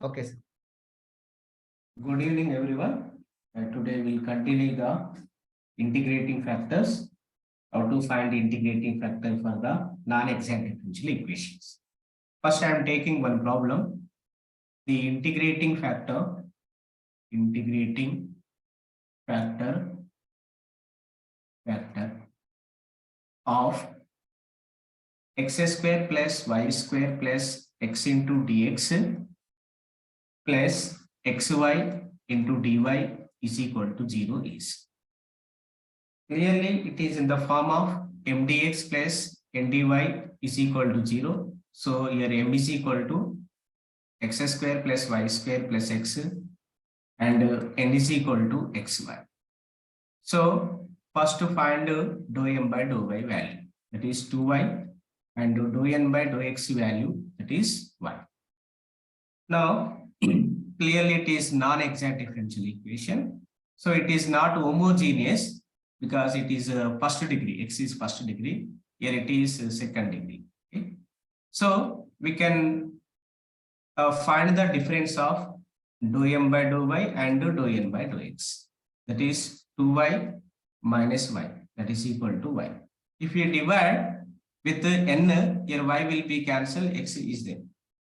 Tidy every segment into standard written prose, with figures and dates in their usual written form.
Okay, sir. Good evening, everyone. Today we'll continue the integrating factors. How to find integrating factor for the non-exact differential equations. First, I am taking one problem. The integrating factor of x square plus y square plus x into dx plus xy into dy is equal to 0 is. Clearly, it is in the form of mdx plus ndy is equal to 0. So here m is equal to x square plus y square plus x and n is equal to xy. So first to find dou m by dou y value, that is 2y, and dou n by dou x value, that is y. Now clearly it is non-exact differential equation. So it is not homogeneous because it is first degree, x is first degree, here it is second degree. Okay? So we can find the difference of dou m by dou y and dou n by dou x. That is 2y minus y, that is equal to y. If you divide with n, here y will be cancelled, x is there.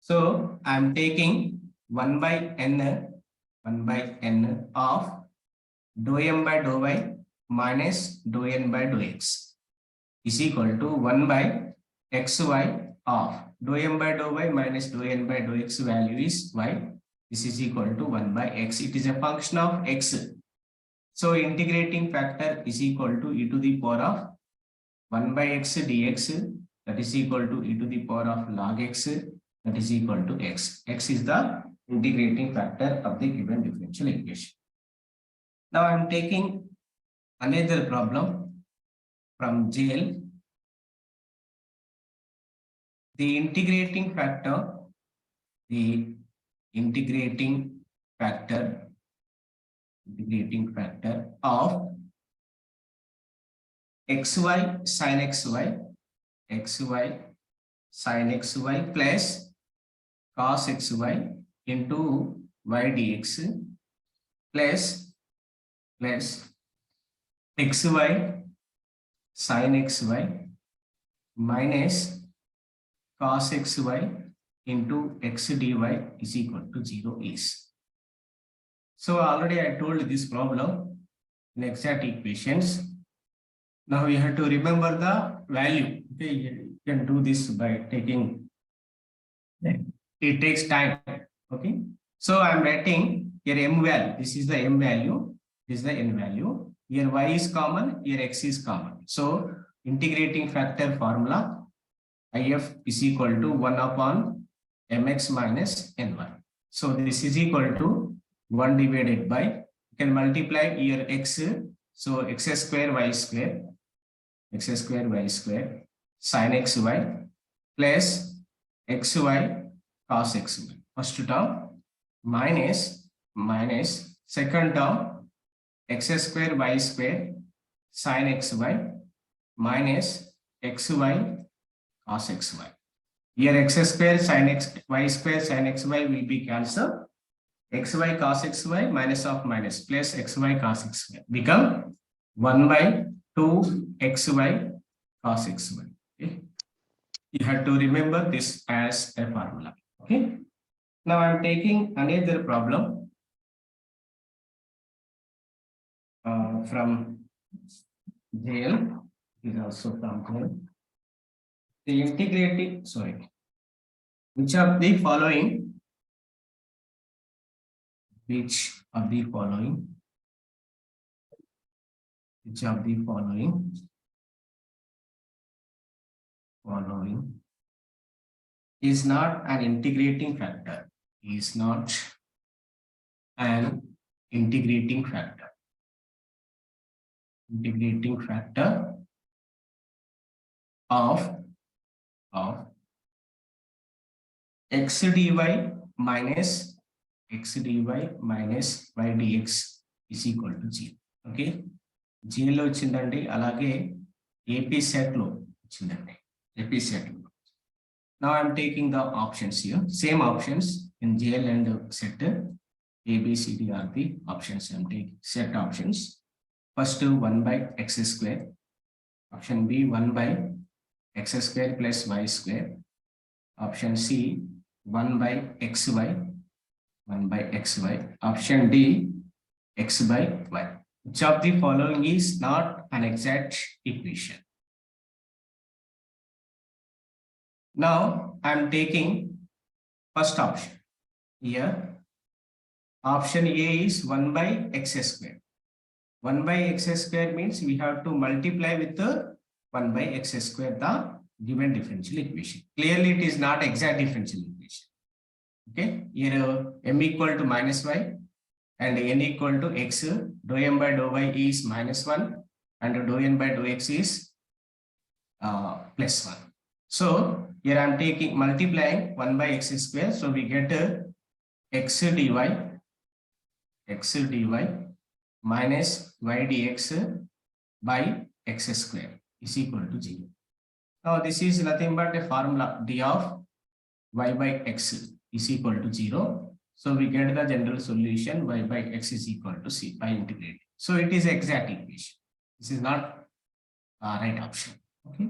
So I am taking 1 by n of dou m by dou y minus dou n by dou x is equal to 1 by xy of dou m by dou y minus dou n by dou x value is y. This is equal to 1 by x. It is a function of x. So integrating factor is equal to e to the power of 1 by x dx, that is equal to e to the power of log x, that is equal to x. X is the integrating factor of the given differential equation. Now I am taking another problem from GL. The integrating factor of xy sin xy plus cos xy into y dx plus xy sin xy minus cos xy into x dy is equal to 0 is. So already I told this problem in exact equations. Now we have to remember the value. Okay, you can do this by taking, it takes time. Okay, so I'm writing here m value. This is the m value, this is the n value. Here y is common, here x is common. So integrating factor formula if is equal to 1 upon mx minus ny. So this is equal to 1 divided by, you can multiply here x, so x square y square sin xy plus xy cos xy. First term minus second term x square y square sin xy minus xy cos xy. Here x square sin x y square sin xy will be cancelled. Xy cos xy minus of minus plus xy cos xy become 1 by 2 xy cos xy. Okay, you have to remember this as a formula. Okay, now I am taking another problem from JL. Is also from JL. The integrating, which of the following is not an integrating factor, of x dy minus y dx is equal to 0. Okay, G లో వచ్చిందండి, అలాగే AP set లో వచ్చిందండి, AP set లో. Now I am taking the options here, same options in GL and set A, B, C, D are the options I am taking. Set options. First 1 by x square. Option B 1 by x square plus y square. Option C 1 by xy. 1 by xy. Option D x by y. Which of the following is not an exact equation? Now I am taking first option. Here option A is 1 by x square. 1 by x square means we have to multiply with the 1 by x square the given differential equation. Clearly it is not exact differential equation. Okay, here m equal to minus y and n equal to x, dou m by dou y is minus 1 and dou n by dou x is plus 1. So here I am taking multiplying 1 by x square, so we get x dy minus y dx by x square is equal to 0. Now this is nothing but a formula d of y by x is equal to 0. So we get the general solution y by x is equal to c by integrating. So it is exact equation. This is not right option. Okay.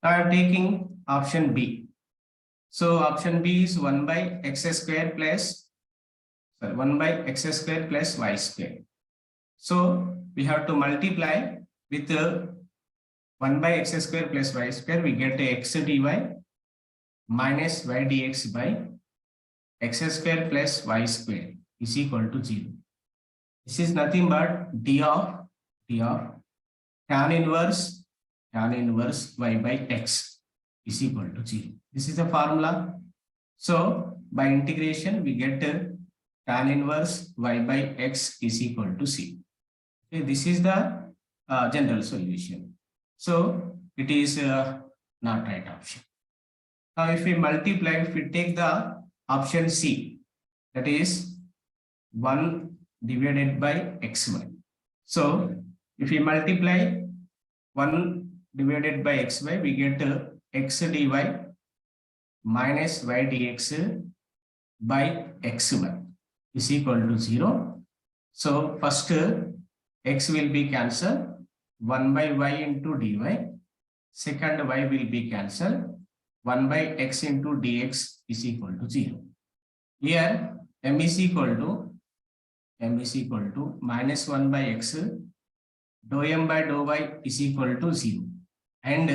Now I am taking option B. So option B is 1 by x square plus 1 by x square plus y square. So we have to multiply with 1 by x square plus y square, we get a x dy minus y dx by x square plus y square is equal to 0. This is nothing but d of tan inverse y by x is equal to 0. This is the formula. So by integration we get tan inverse y by x is equal to c. Okay, this is the general solution. So it is not right option. Now if we multiply, if we take the option C, that is 1 divided by xy. So if we multiply 1 divided by xy, we get x dy minus y dx by xy is equal to 0. So first x will be cancelled, 1 by y into dy, second y will be cancelled, 1 by x into dx is equal to 0. Here m is equal to minus 1 by x, dou m by dou y is equal to 0, and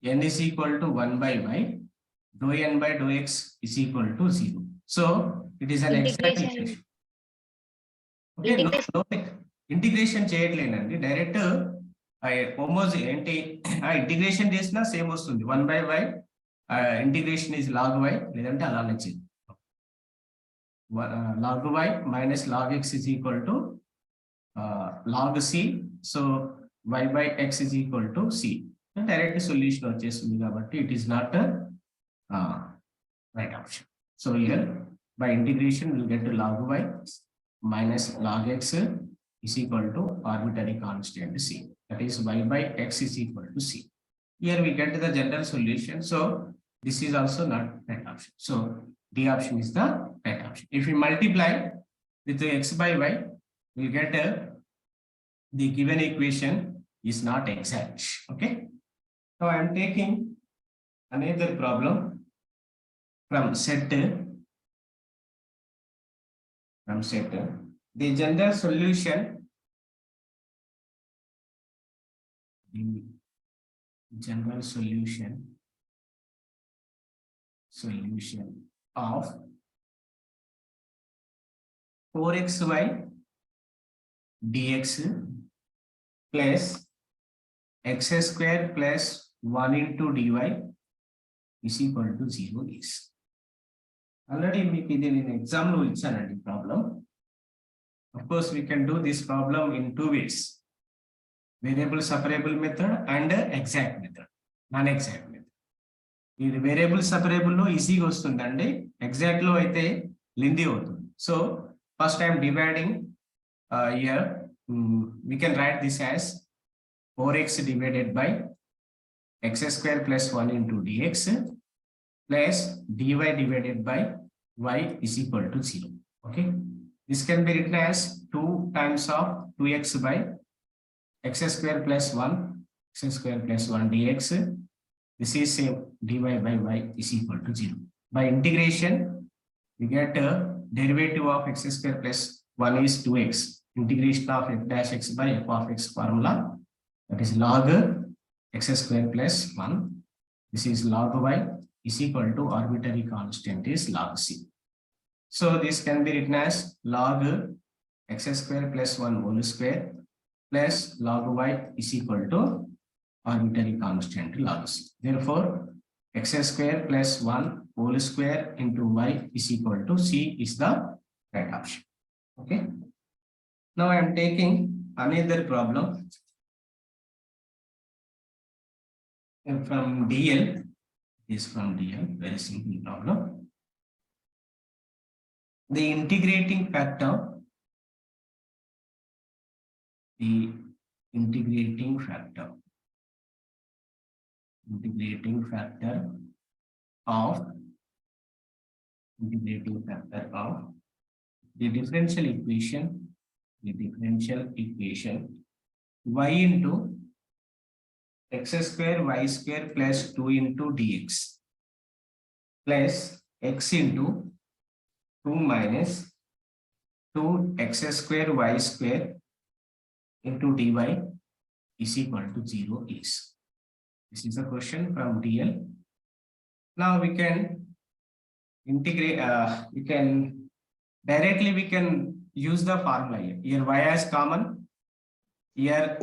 n is equal to 1 by y, dou n by dou x is equal to 0. So it is an exact equation. Okay, no integration చేయట్లేనండి, direct ఏంటి integration చేసినా same వస్తుంది. 1 by y integration is log y, లేదంటే అలానే చేయండి. log y minus log x is equal to log c. So y by x is equal to c. Direct solution వచ్చేస్తుంది కాబట్టి it is not right option. So here by integration we'll get to log y minus log x is equal to arbitrary constant c, that is y by x is equal to c. Here we get to the general solution, so this is also not right option. So D option is the right option. If we multiply with the x by y, we get the given equation is not exact. Okay, so I am taking another problem from set. The general solution, of 4xy dx plus x square plus 1 into dy is equal to 0 is. Already మీకు ఇది నేను exam లో ఇచ్చానండి problem. Of course we can do this problem in 2 ways: variable separable method and exact method, non exact method. ఇది variable సెపరేబుల్ లో ఈజీగా వస్తుందండి, exact లో అయితే లెంథీ అవుతుంది. So first I'm dividing here, we can write this as 4x divided by x square plus 1 into dx plus dy divided by y is equal to 0. Okay. This can be written as 2 times of 2x by x square plus 1 x square plus 1 dx. This is same dy by y is equal to 0. By integration, we get a derivative of x square plus 1 is 2x. Integration of f dash x by f of x formula, that is log x square plus 1. This is log y is equal to arbitrary constant is log c. So this can be written as log x square plus 1 whole square plus log y is equal to arbitrary constant log c. Therefore, x square plus 1 whole square into y is equal to c is the right option. Okay. Now I am taking another problem from DL. Is from DL, very simple problem. The integrating factor of the differential equation y into x square y square plus 2 into dx plus x into 2 minus 2x square y square into dy is equal to 0 is. This is a question from DL. Now we can integrate, we can use the formula here. Here y as common. Here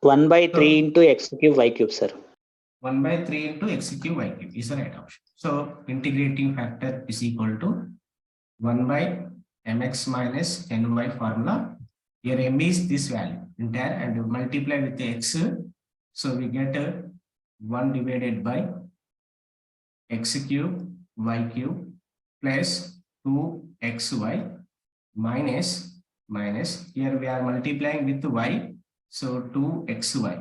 1 by 3 into x cube y cube, sir. 1 by 3 into x cube y cube is the right option. So integrating factor is equal to 1 by mx minus ny formula. Here m is this value entire and multiply with the x. So we get 1 divided by x cube y cube plus 2xy minus here we are multiplying with y. So 2xy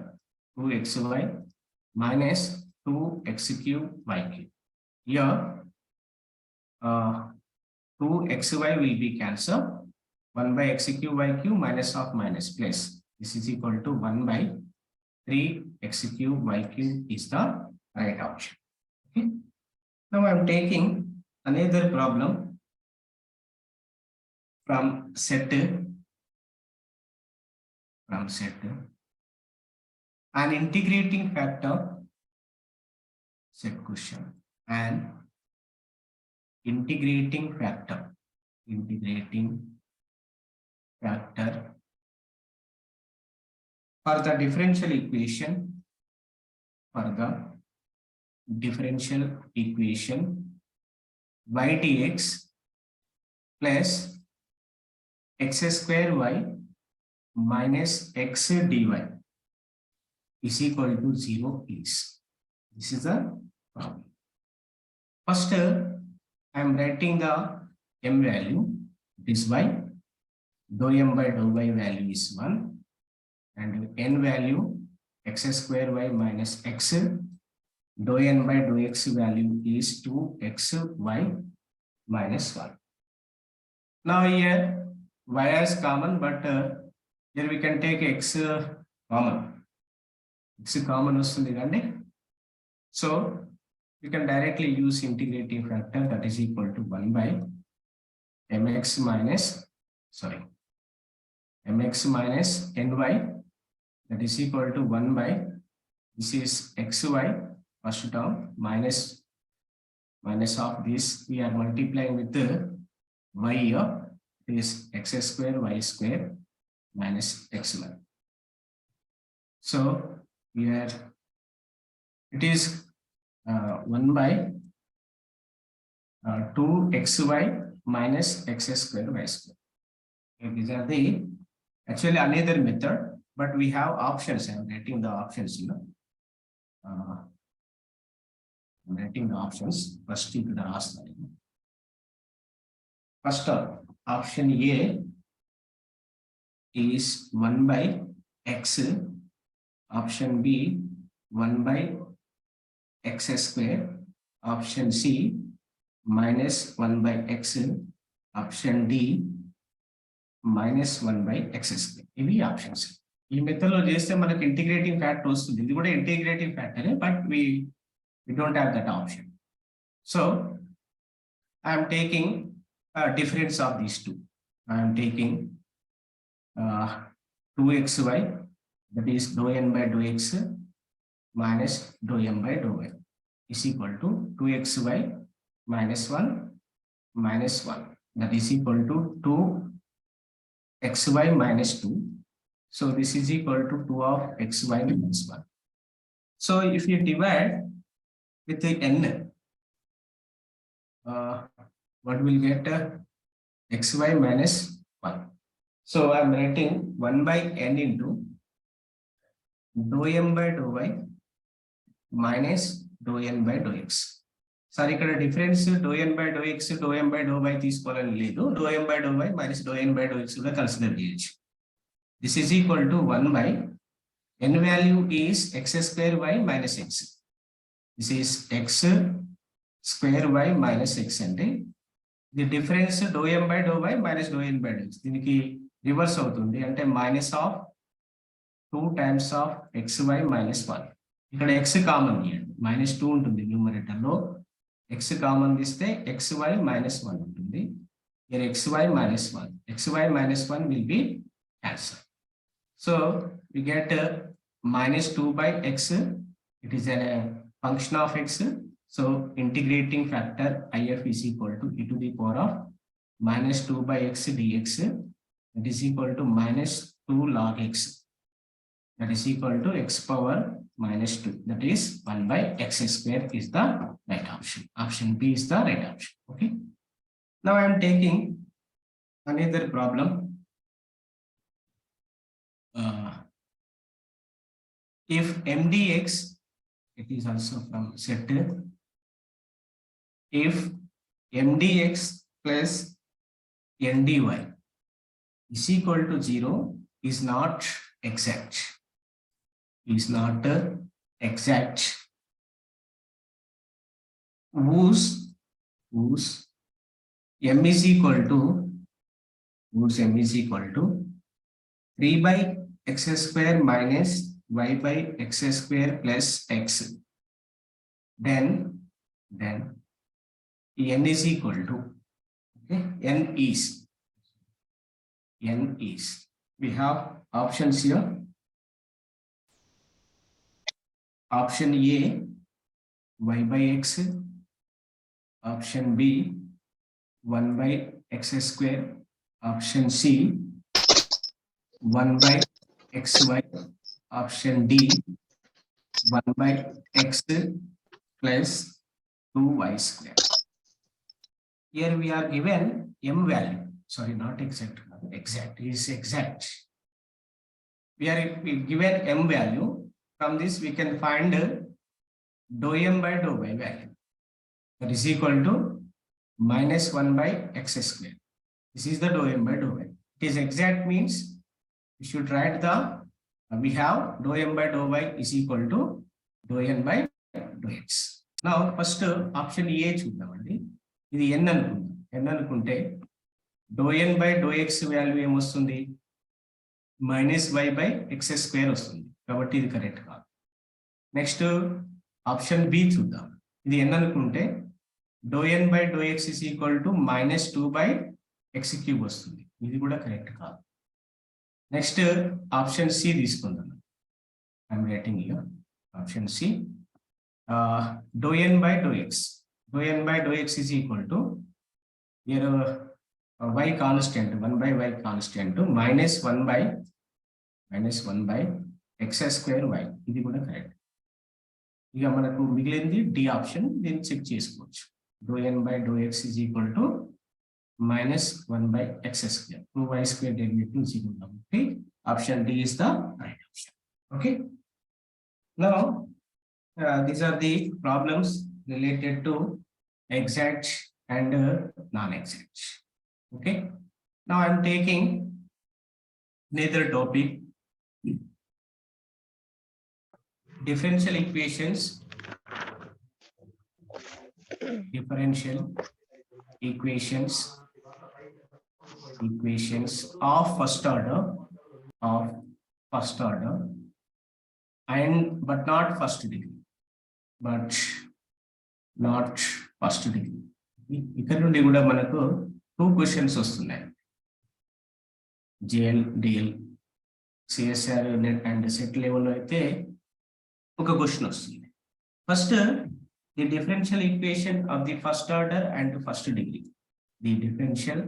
minus 2x cube y cube. Here 2xy will be cancelled. 1 by x cube y cube minus of minus plus. This is equal to 1 by 3x cube y cube is the right option. Okay. Now I am taking another problem from set. An integrating factor set question. An integrating factor for the differential equation y dx plus x square y minus x dy is equal to 0 is. This is the problem. First, I am writing the m value. This y, dou m by dou y value is 1, and n value x square y minus x, dou n by dou x value is 2xy minus 1. Now here y is common, but here we can take x common. X common vastundi kandi. So we can directly use integrating factor, that is equal to 1 by mx minus ny, that is equal to 1 by, this is xy first term minus of this, we are multiplying with the y here, it is x square y square minus xy. So here it is 1 by 2xy minus x square y square. Okay, these are the actually another method, but we have options. I am writing the options, I'm writing the options. First, you could ask that. First, option A is 1 by x. Option B 1 by x square. Option C minus 1 by x, option D minus 1 by x square. ఇవి options. ఈ method లో చేస్తే మనకి integrating factor వస్తుంది. ఇది కూడా ఇంటిగ్రేటింగ్ ఫ్యాక్టరే, but we don't have that option. So I am taking a difference of these two. I am taking 2xy, that is dou n by dou x minus dou m by dou y is equal to 2xy minus 1 minus 1, that is equal to 2xy minus 2. So this is equal to 2 of xy minus 1. So if you divide with the n, what will get xy minus 1. So I am writing 1 by n into dou m by dou y minus dou n by dou x. Sorry, ఇక్కడ difference dou n by dou x, dou m by dou y తీసుకోవాలని లేదు. dou m by dou y minus dou n by dou x కూడా consider చేయొచ్చు. This is equal to 1 by n value is x square y minus x. This is x square y minus x అంటే the difference dou m by dou y minus dou n by dou x. దీనికి reverse అవుతుంది, అంటే minus of 2 times of xy minus 1. ఇక్కడ x common తీయండి, minus 2 ఉంటుంది numerator లో. x common తీస్తే xy minus 1 ఉంటుంది. Here xy minus 1. xy minus 1 will be cancelled. So we get minus 2 by x. It is a function of x. So integrating factor IF is equal to e to the power of minus 2 by x dx. That is equal to minus 2 log x. That is equal to x power minus 2. That is 1 by x square is the right option. Option B is the right option. Okay. Now I am taking another problem. If MDX, it is also from set. If MDX plus NDY is equal to 0 is not exact. Is not exact. Whose m is equal to 3 by x square minus y by x square plus x. Then n is equal to, okay, n is we have options here. Option A, y by x. Option B, 1 by x square. Option C, 1 by xy. Option D, 1 by x plus 2y square. Here we are given m value. Sorry, not exact. Exact is exact. We are given m value. From this we can find dou m by dou y value. That is equal to minus 1 by x square. This is the dou m by dou y. It is exact means we should write the we have dou m by dou y is equal to dou n by dou x. Now first option A చూద్దామండి. ఇది n అనుకుందాం. n అనుకుంటే dou n by dou x value ఏమొస్తుంది? minus y by x square వస్తుంది. కాబట్టి ఇది correct కాదు. Next option B చూద్దాం. ఇది n అనుకుంటే dou n by dou x is equal to minus 2 by x cube వస్తుంది. ఇది కూడా కరెక్ట్ కాదు. నెక్స్ట్ ఆప్షన్ సి తీసుకుందాం. I'm writing here option C. dou n by dou x. dou n by dou x is equal to here y constant, 1 by y constant minus 1 by x square y. ఇది కూడా correct. ఇక మనకు మిగిలింది D option. దీన్ని check చేసుకోవచ్చు. dou n by dou x is equal to minus 1 by x square. 2y square derivative is equal to, okay. Option D is the right option. Okay. Now these are the problems related to exact and non-exact. Okay. Now I am taking another topic, differential equations. Differential equations of first order and but not first degree, ఇక్కడ నుండి కూడా మనకు 2 questions వస్తున్నాయి. JL DL CSR net and set లెవెల్లో అయితే ఒక question వస్తుంది. First the differential equation of the first order and first degree. The differential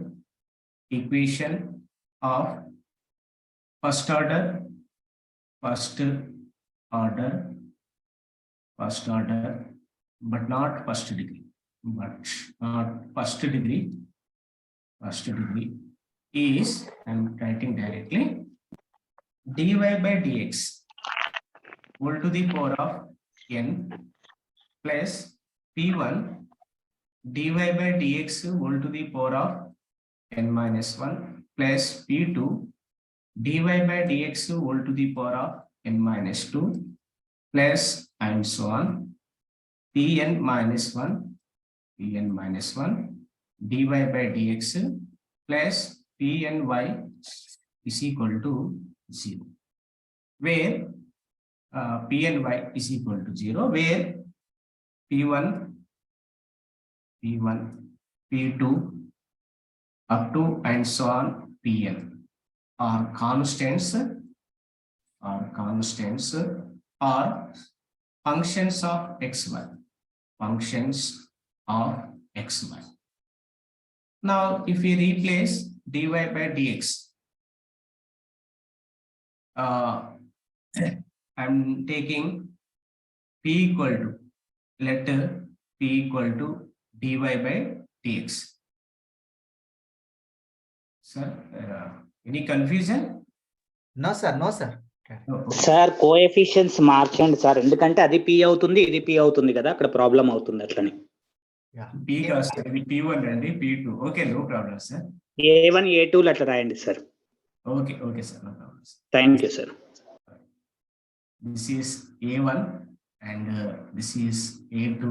equation of first order but not first degree, first degree is, I'm writing directly, dy by dx whole to the power of n plus p1 dy by dx whole to the power of n minus 1 plus p2 dy by dx whole to the power of n minus 2 plus and so on, pn minus 1 dy by dx plus pny is equal to 0, where pny is equal to 0, where p1 p2 up to and so on pn are constants are functions of xy. Now if we replace dy by dx, I'm taking p equal to, let p equal to dy by dx. Sir, any confusion? No sir. Sir coefficients మార్చండి sir, ఎందుకంటే అది P అవుతుంది ఇది P అవుతుంది కదా, అక్కడ problem అవుతుంది అట్లని. p కాదు p1 అండి p2. Okay, no problem sir. a1 a2 అట్లా రాయండి sir. Okay sir, no problem. Thank you sir. This is a1 and this is a2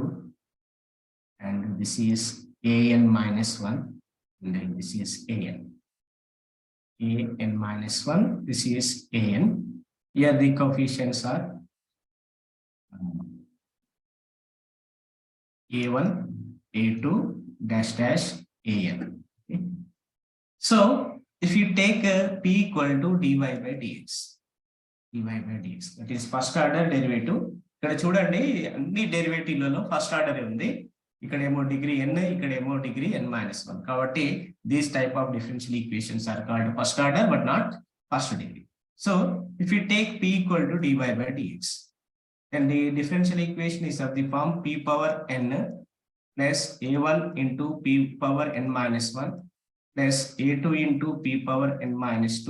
and this is an minus 1 and then this is an minus 1, this is an. Here the coefficients are a1 a2 dash dash an. Okay. So if you take p equal to dy by dx, that is first order derivative. ఇక్కడ చూడండి, అన్ని డెరివేటివ్లలో first order ఉంది. ఇక్కడ ఏమో degree n, ఇక్కడ ఏమో degree n minus 1. కాబట్టి these type of differential equations are called first order but not first degree. So if you take p equal to dy by dx, then the differential equation is of the form p power n plus a1 into p power n minus 1 plus a2 into p power n minus 2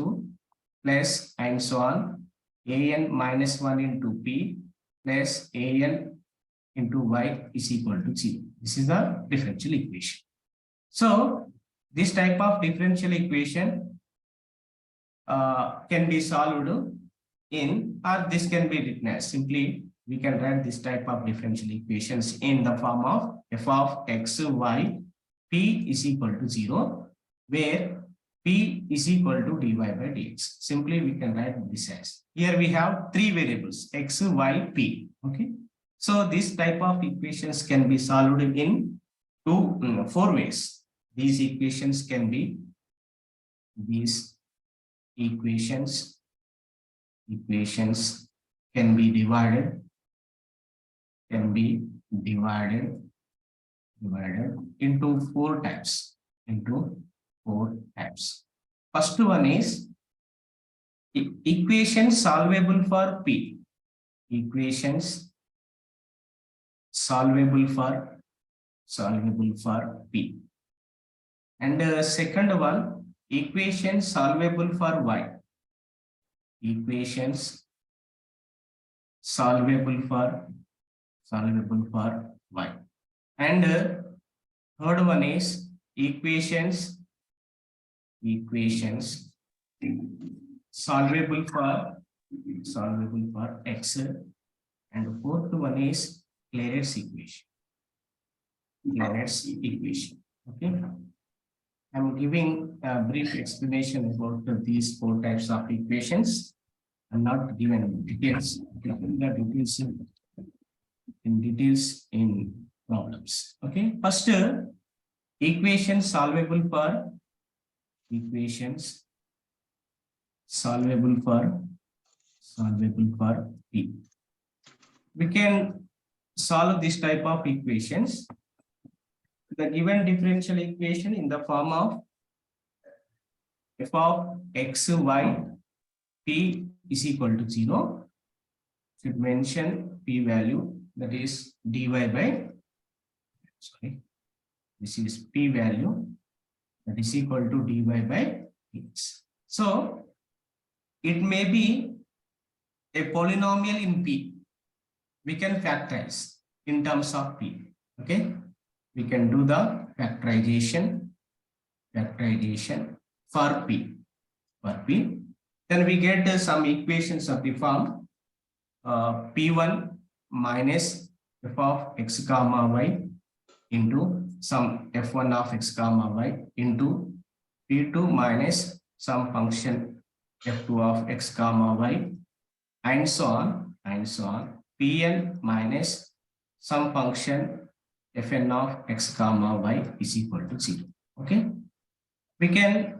plus and so on an minus 1 into p plus an into y is equal to 0. This is the differential equation. So this type of differential equation can be solved in, or this can be written as, simply we can write this type of differential equations in the form of f of x y p is equal to 0, where p is equal to dy by dx. Simply we can write this as, here we have 3 variables x y p. Okay, so this type of equations can be solved in 4 ways. These equations can be divided into 4 types. First one is equations solvable for p. Equations solvable for p. And second one, equations solvable for y. Equations solvable for y. And third one is equations solvable for x. And fourth one is Clairaut's equation. Okay. I'm giving a brief explanation about these 4 types of equations. I'm not giving details. Details in problems. Okay. First, equations solvable for P. We can solve this type of equations. The given differential equation in the form of f of x, y, p is equal to 0. Should mention p value, that is dy by, sorry, this is p value, that is equal to dy by x. So it may be a polynomial in p. We can factorize in terms of p. Okay, we can do the factorization for p. Then we get some equations of the form p1 minus f of x comma y into some f1 of x comma y into p2 minus some function f2 of x comma y, and so on. Pn minus some function fn of x comma y is equal to 0. Okay, we can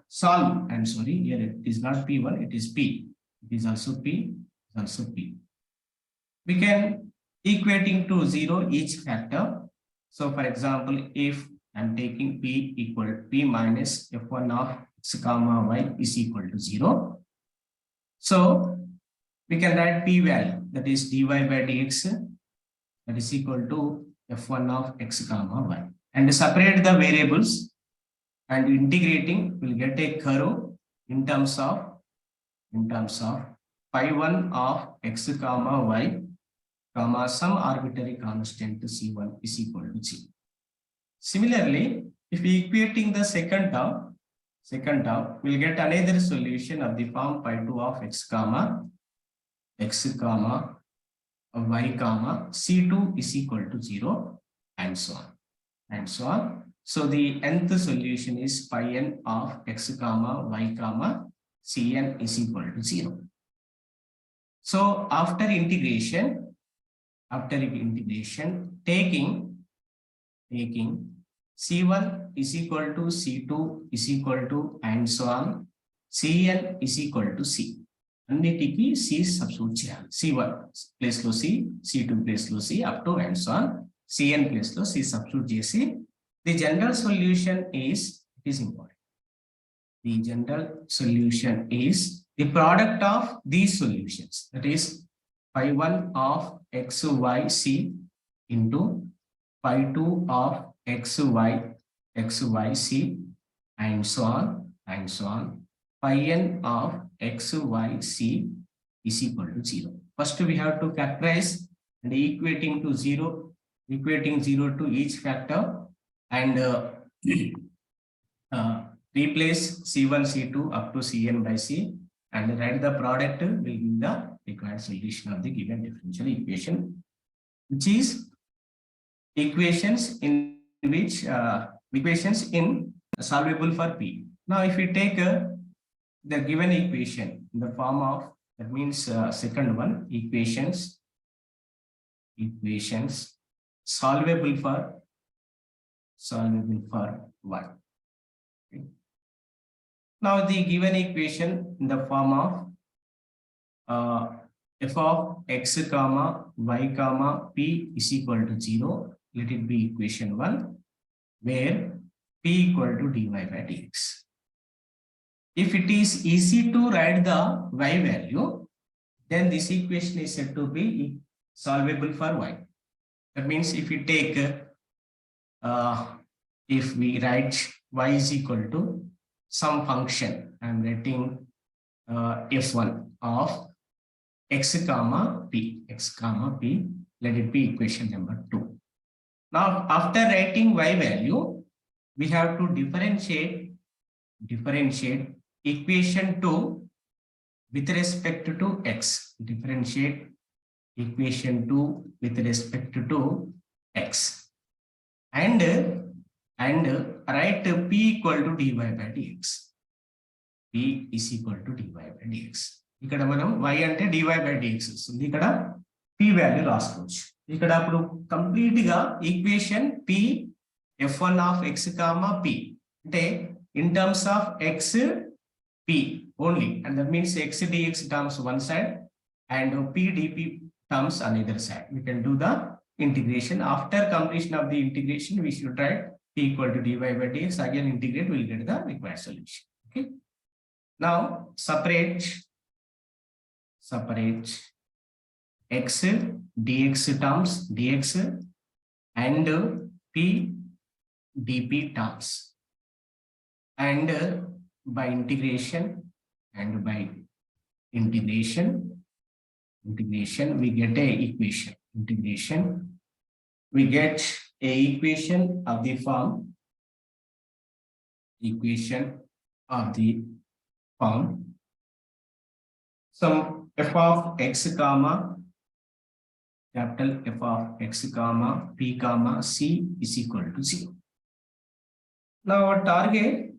solve. I'm sorry, here it is not p1, it is p. It is also p, we can equating to 0 each factor. So for example, if I'm taking p equal p minus f1 of x comma y is equal to 0, so we can write p value, that is dy by dx, that is equal to f1 of x comma y, and separate the variables, and integrating will get a curve in terms of phi 1 of x comma y comma some arbitrary constant c1 is equal to 0. Similarly, if we equating the second term, we'll get another solution of the form phi 2 of x comma y comma c2 is equal to 0, and so on. So the nth solution is phi n of x comma y comma cn is equal to 0. So after integration, taking c1 is equal to c2 is equal to, and so on, cn is equal to c. అన్నిటికీ c substitute చేయాలి. c1 place లో c, c2 place లో c, up to and so on, cn place లో c substitute చేసి the general solution is, it is important, the general solution is the product of these solutions, that is phi 1 of xyc into phi 2 of xyc, and so on, phi n of xyc is equal to 0. First we have to factorize and equating 0 to each factor, and replace c1 c2 up to cn by c, and write the product will give the required solution of the given differential equation, which is equations solvable for p. Now if we take the given equation in the form of, that means second one, equations solvable for y. Okay. Now the given equation in the form of f of x comma y comma p is equal to 0, let it be equation 1, where p equal to dy by dx. If it is easy to write the y value, then this equation is said to be solvable for y. That means if we take, if we write y is equal to some function, I am writing f1 of x comma p, let it be equation number 2. Now after writing y value, we have to differentiate equation 2 with respect to x. Differentiate equation 2 with respect to x, and and write p equal to dy by dx. p is equal to dy by dx. ఇక్కడ మనం y అంటే dy by dx వస్తుంది. ఇక్కడ p value రాసుకోవచ్చు. ఇక్కడ అప్పుడు complete గా equation p f1 of x comma p అంటే in terms of x p only, and that means x dx terms one side and p dp terms on either side. We can do the integration. After completion of the integration, we should write p equal to dy by dx. Again integrate, we'll get the required solution. Okay. Now separate x dx terms dx and p dp terms, and by integration we get a equation. We get a equation of the form some f of x comma capital F of x comma p comma c is equal to 0. Now our target,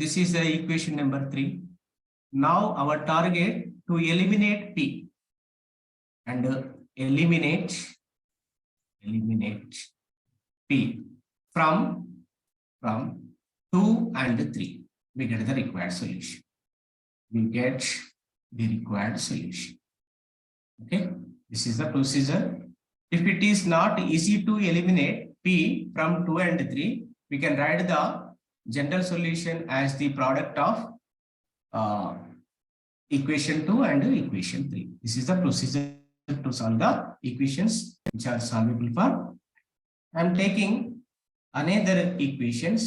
this is the equation number 3. Now our target to eliminate p and eliminate p from 2 and 3. We get the required solution. Okay, this is the procedure. If it is not easy to eliminate p from 2 and 3, we can write the general solution as the product of equation 2 and equation 3. This is the procedure to solve the equations which are solvable for. I am taking another equations.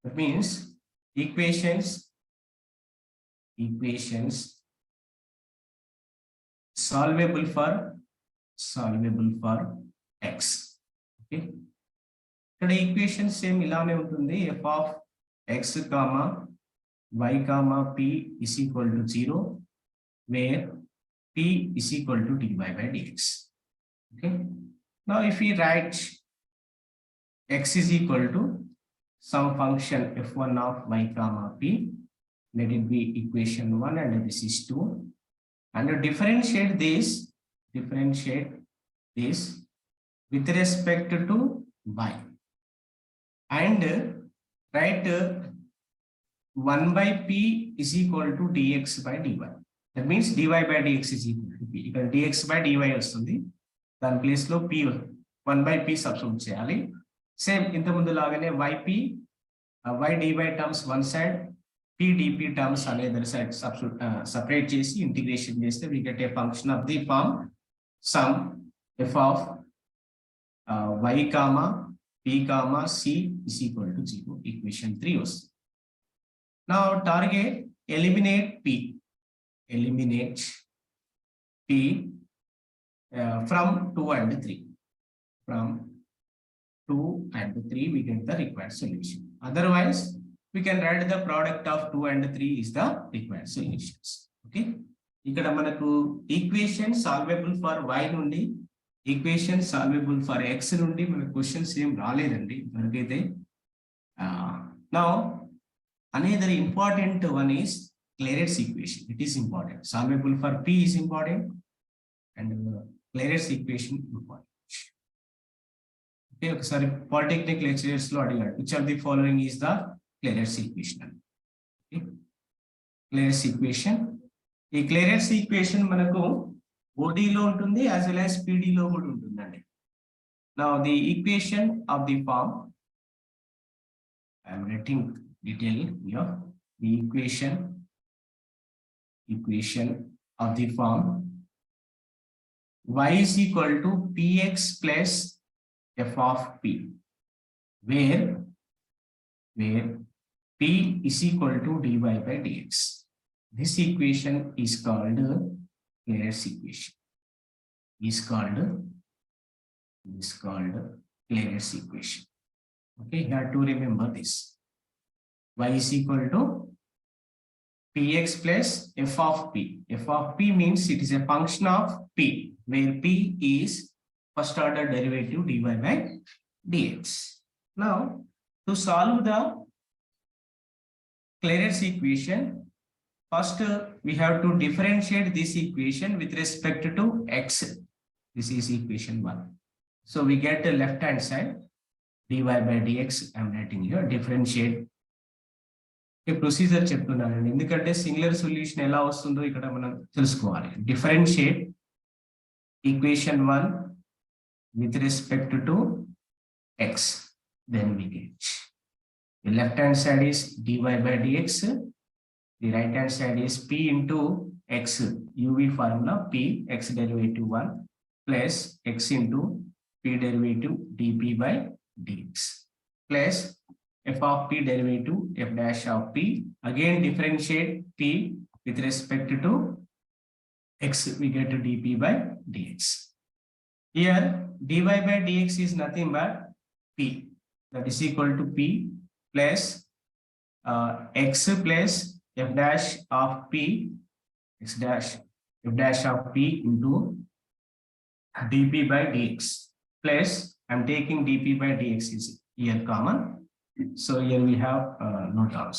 That means equations solvable for x. Okay. ఇక్కడ equation same ఇలానే ఉంటుంది. f of x comma y comma p is equal to 0, where p is equal to dy by dx. Okay. Now if we write x is equal to some function f1 of y comma p, let it be equation 1 and this is 2, and differentiate this with respect to y, and write 1 by p is equal to dx by dy. That means dy by dx is equal to p. ఇక్కడ dx by dy వస్తుంది, దాని place లో p 1 by p substitute చేయాలి. Same ఇంత ముందు లాగానే yp y dy terms one side, p dp terms on the other side separate చేసి integration చేస్తే we get a function of the form sum f of y comma p comma c is equal to 0. Equation 3 was. Now target eliminate p from 2 and 3. From 2 and 3 we get the required solution. Otherwise we can write the product of 2 and 3 is the required solutions. Okay. ఇక్కడ మనకు equation solvable for y నుండి equation solvable for x నుండి మన questions ఏం రాలేదండి మనకైతే. Now another important one is Clairaut's equation. It is important. Solvable for p is important and Clairaut's equation important. Okay, sorry, polytechnic lecturers lo adigaru which of the following is the Clairaut's equation. Okay, Clairaut's equation. ఈ Clairaut's equation మనకు OD లో ఉంటుంది as well as PD లో కూడా ఉంటుందండి. Now the equation of the form, I am writing detail here. The equation of the form y is equal to px plus f of p, where p is equal to dy by dx. This equation is called Clairaut's equation. Clairaut's equation. Okay, you have to remember this. Y is equal to px plus f of p. F of p means it is a function of p, where p is first order derivative dy by dx. Now To solve the Claira's equation, first we have to differentiate this equation with respect to x. This is equation 1. So we get the left hand side dy by dx. I'm writing here differentiate. Procedure చెప్తున్నానండి ఎందుకంటే singular solution ఎలా వస్తుందో ఇక్కడ మనం తెలుసుకోవాలి. Differentiate equation 1 with respect to x, then we get the left hand side is dy by dx, the right hand side is p into x, uv formula p, x derivative 1 plus x into p derivative dp by dx plus f of p derivative f dash of p, again differentiate p with respect to x, we get to dp by dx. Here dy by dx is nothing but p, that is equal to p plus x plus f dash of p, x dash f dash of p into dp by dx plus I'm taking dp by dx is here common. So here we have no terms.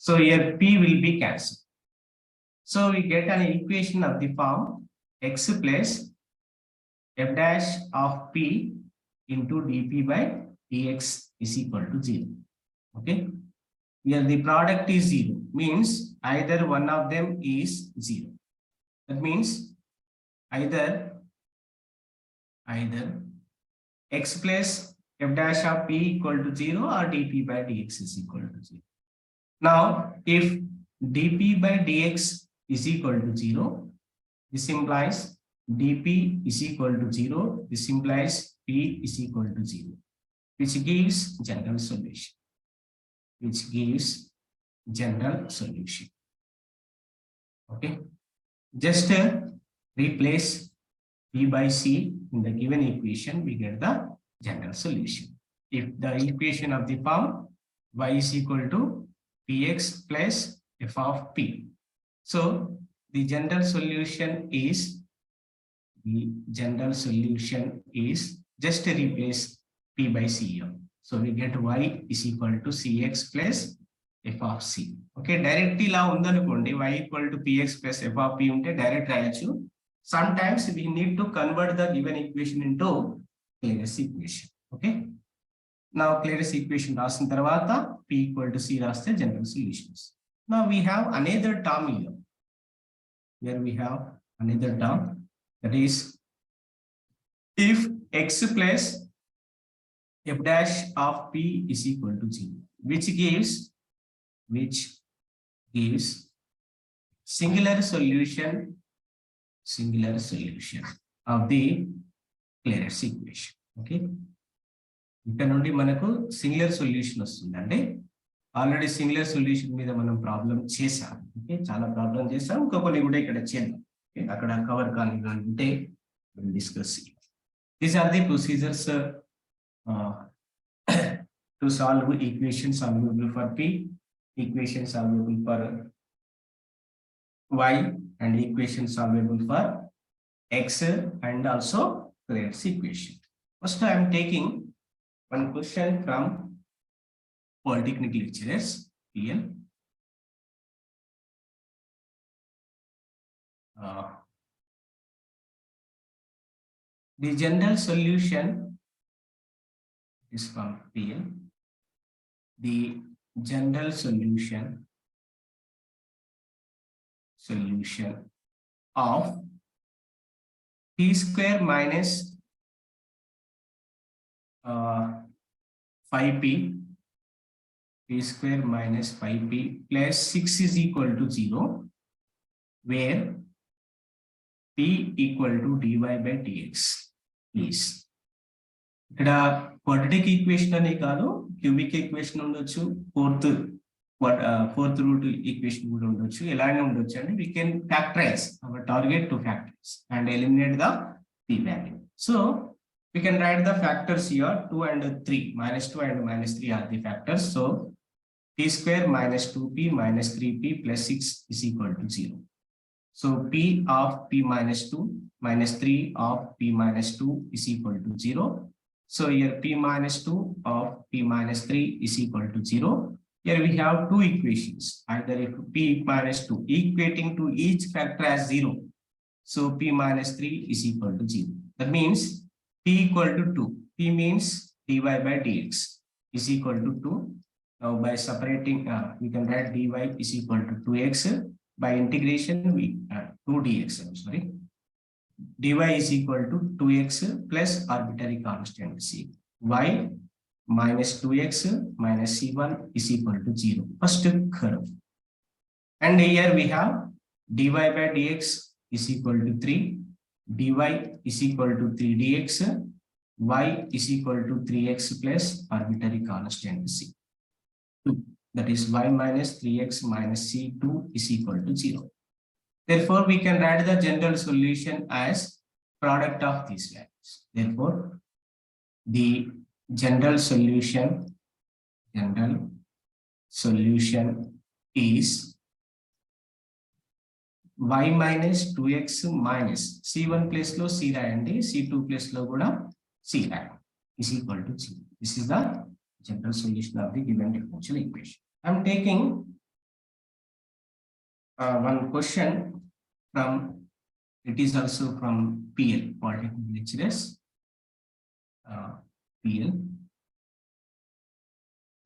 So here p will be cancelled. So we get an equation of the form x plus f dash of p into dp by dx is equal to 0. Okay. Here the product is 0, means either one of them is 0. That means either x plus f dash of p equal to 0 or dp by dx is equal to 0. Now, if dp by dx is equal to 0, this implies dp is equal to 0, this implies p is equal to 0, which gives general solution. Okay, just replace p by c in the given equation, we get the general solution. If the equation of the form y is equal to px plus f of p, so the general solution is just replace p by c here. So we get y is equal to cx plus f of c. Okay, directly la undanukondi y equal to px plus f of p unte direct rayachu. Sometimes we need to convert the given equation into Claira's equation. Okay, now Claira's equation rasin tarvata p equal to c raste general solutions. Now we have another term here. Here we have another term, that is if x plus f dash of p is equal to 0, which gives singular solution of the Claira's equation. Okay, ఇక్కడ నుండి మనకు singular solution వస్తుందండి. Already singular solution మీద మనం problem చేసాం. Okay, చాలా problem చేసాం, ఇంకా కొన్ని కూడా ఇక్కడ చేద్దాం. అక్కడ కవర్ కానీ ఉంటే discuss. These are the procedures to solve equation solvable for p, equation solvable for y, and equation solvable for x, and also Claira's equation. First I am taking one question from Polytechnic lecturers here. The general solution is from PL. The general solution of p square minus 5p, p square minus 5p plus 6 is equal to 0, where p equal to dy by dx is. ఇక్కడ quadratic equation అనే కాదు, cubic equation ఉండొచ్చు, fourth root equation కూడా ఉండొచ్చు, ఎలానే ఉండొచ్చు అండి. We can factorise our target to factorise and eliminate the p value. So we can write the factors here. 2 and 3, -2 and -3 are the factors. So p square minus 2p minus 3p plus 6 is equal to 0. So p of p minus 2 minus 3 of p minus 2 is equal to 0. So here p minus 2 of p minus 3 is equal to 0. Here we have two equations, either if p minus 2 equating to each factor as 0. So p minus 3 is equal to 0. That means p equal to 2. P means dy by dx is equal to 2. Now by separating, we can write dy is equal to 2x. By integration, we 2 dx. I'm sorry. Dy is equal to 2x plus arbitrary constant c. Y minus 2x minus c1 is equal to 0. First curve. And here we have dy by dx is equal to 3. Dy is equal to 3 dx. Y is equal to 3x plus arbitrary constant c. 2. That is y minus 3x minus c2 is equal to 0. Therefore, we can write the general solution as product of these values. Therefore, the general solution is y minus 2x minus c1 place lo c rayandi, c2 place lo kuda c rayandi is equal to 0. This is the general solution of the given differential equation. I am taking one question from, it is also from PL, Polytechnic Lecturers, PL.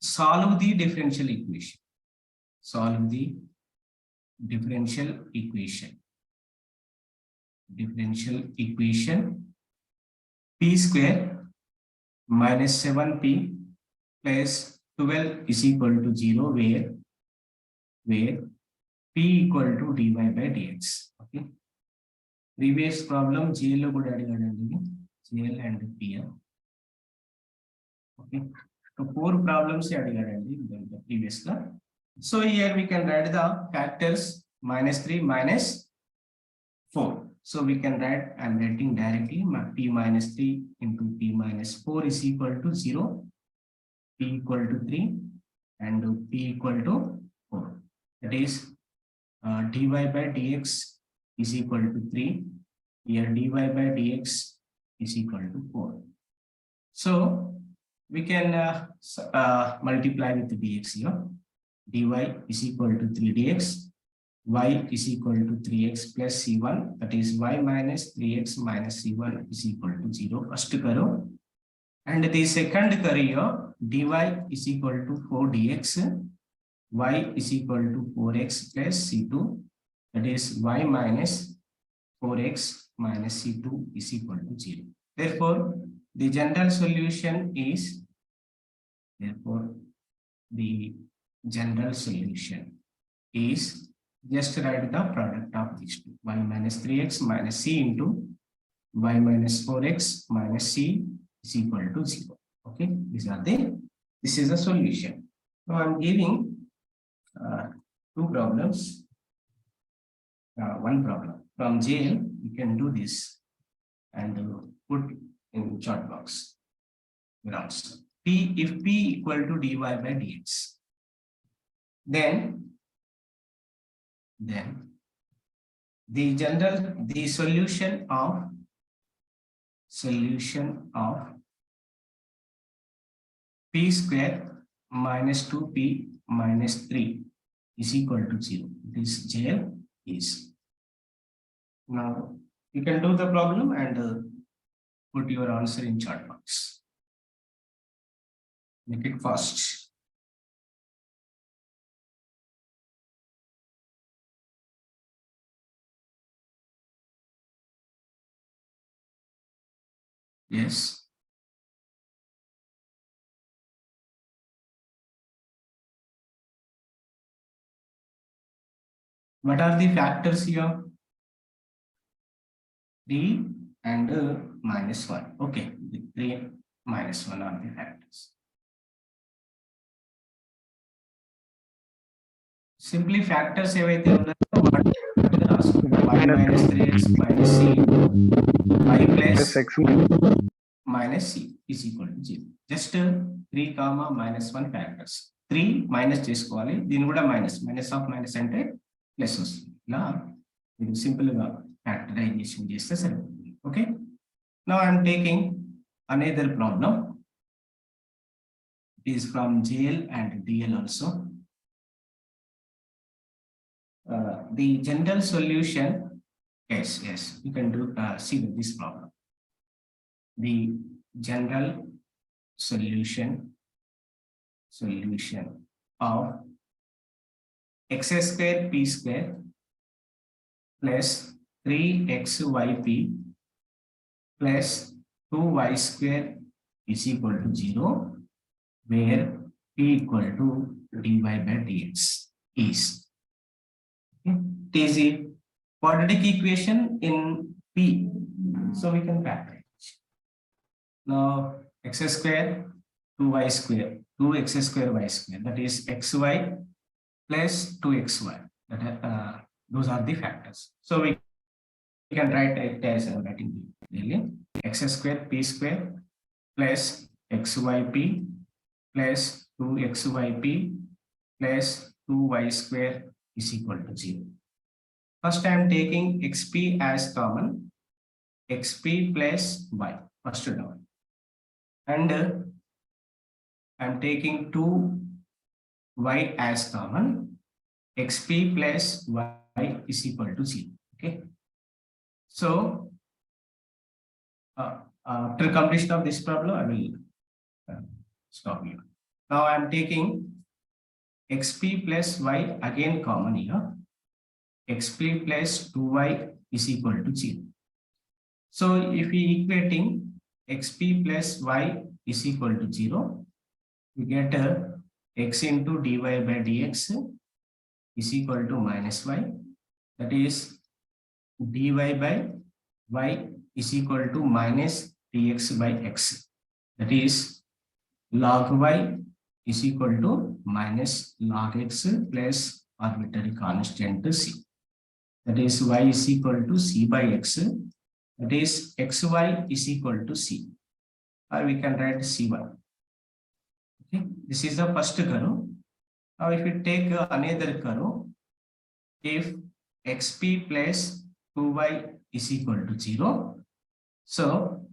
Solve the differential equation. Solve the differential equation. Differential equation p square minus 7p plus 12 is equal to 0 where p equal to dy by dx. Okay. Previous problem GL lo kuda adigadu GL and PL. Okay. So 4 problems adigadu the previous la. So here we can write the factors minus 3 minus 4. So we can write, I am writing directly p minus 3 into p minus 4 is equal to 0, p equal to 3 and p equal to 4. That is dy by dx is equal to 3. Here dy by dx is equal to 4. So we can multiply with the dx here. Dy is equal to 3 dx. Y is equal to 3x plus c1, that is y minus 3x minus c1 is equal to 0. First curve. And the second curve here, dy is equal to 4 dx. Y is equal to 4x plus c2, that is y minus 4x minus c2 is equal to 0. Therefore, the general solution is, just write the product of these two, y minus 3x minus c into y minus 4x minus c is equal to 0. Okay, this is the solution. Now I am giving two problems, one problem from JL. You can do this and put in chart box your answer. If p equal to dy by dx, then the solution of p square minus 2p minus 3 is equal to 0. This JL is. Now you can do the problem and put your answer in chart box. Make it fast. Yes. What are the factors here? 3 and minus 1. Okay, the 3 minus 1 are the factors. Simply factors evaithe unnayo y minus 3x minus c y plus x minus c is equal to 0. Just 3 comma minus 1 factors. 3 minus చేసుకోవాలి, దీని కూడా minus of minus అంటే plus వస్తుంది. ఇలా మీరు simple గా factorisation చేస్తే సరిపోతుంది. Okay, now I'm taking another problem. It is from JL and DL also. The general solution, yes, you can do see this problem. The general solution of x square p square plus 3xyp plus 2y square is equal to 0, where p equal to dy by dx is. It is a quadratic equation in P, so we can factor it. Now x square 2y square 2x square y square, that is xy plus 2xy. That those are the factors. So we can write it as I'm writing clearly: x square p square plus xyp plus 2xyp plus 2y square is equal to 0. First I am taking xp as common, xp plus y, first term, and I am taking 2y as common, xp plus y is equal to 0. Okay, so after completion of this problem, I will stop here. Now I am taking xp plus y again common here. Xp plus 2y is equal to 0. So if we equating xp plus y is equal to 0, we get x into dy by dx is equal to minus y. That is dy by y is equal to minus dx by x. That is log y is equal to minus log x plus arbitrary constant c. That is y is equal to c by x. That is xy is equal to c. Or we can write cy. Okay, this is the first curve. Now if we take another curve, if xp plus 2y is equal to 0, so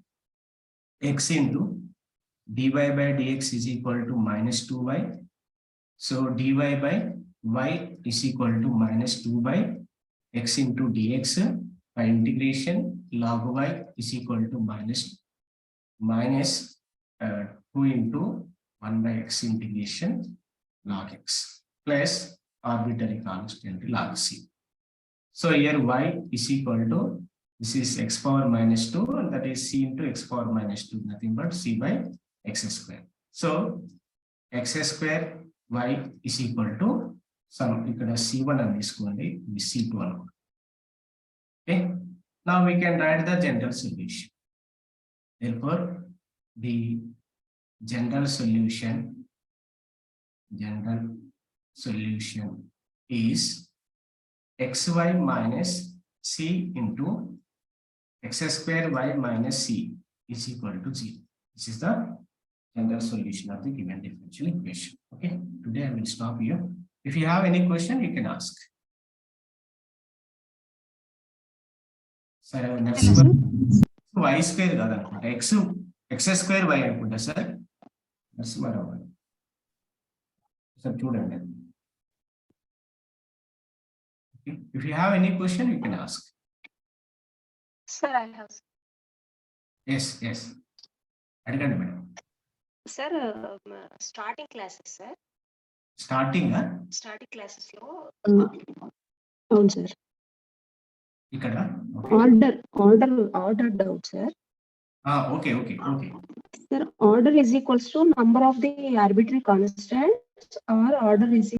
x into dy by dx is equal to minus 2y. So dy by y is equal to minus 2 by x into dx by integration log y is equal to minus 2 into 1 by x integration log x plus arbitrary constant log c. So here y is equal to, this is x power minus 2, and that is c into x power minus 2, nothing but c by x square. So x square y is equal to some c1 and c2 and okay. Now we can write the general solution. Therefore, the general solution is xy minus c into x square y minus c is equal to 0. This is the general solution of the given differential equation. Okay, today I will stop here. If you have any question, you can ask. Sir, next one, y square x square y అనుకుంటా sir. Narasimha Rao sir చూడండి. If you have any question, you can ask. Sir, I have. Yes. అడగండి madam. Sir, starting classes, sir. Starting classes లో అవును sir. ఇక్కడ order doubt sir. Okay. Sir, order is equals to number of the arbitrary constants or order is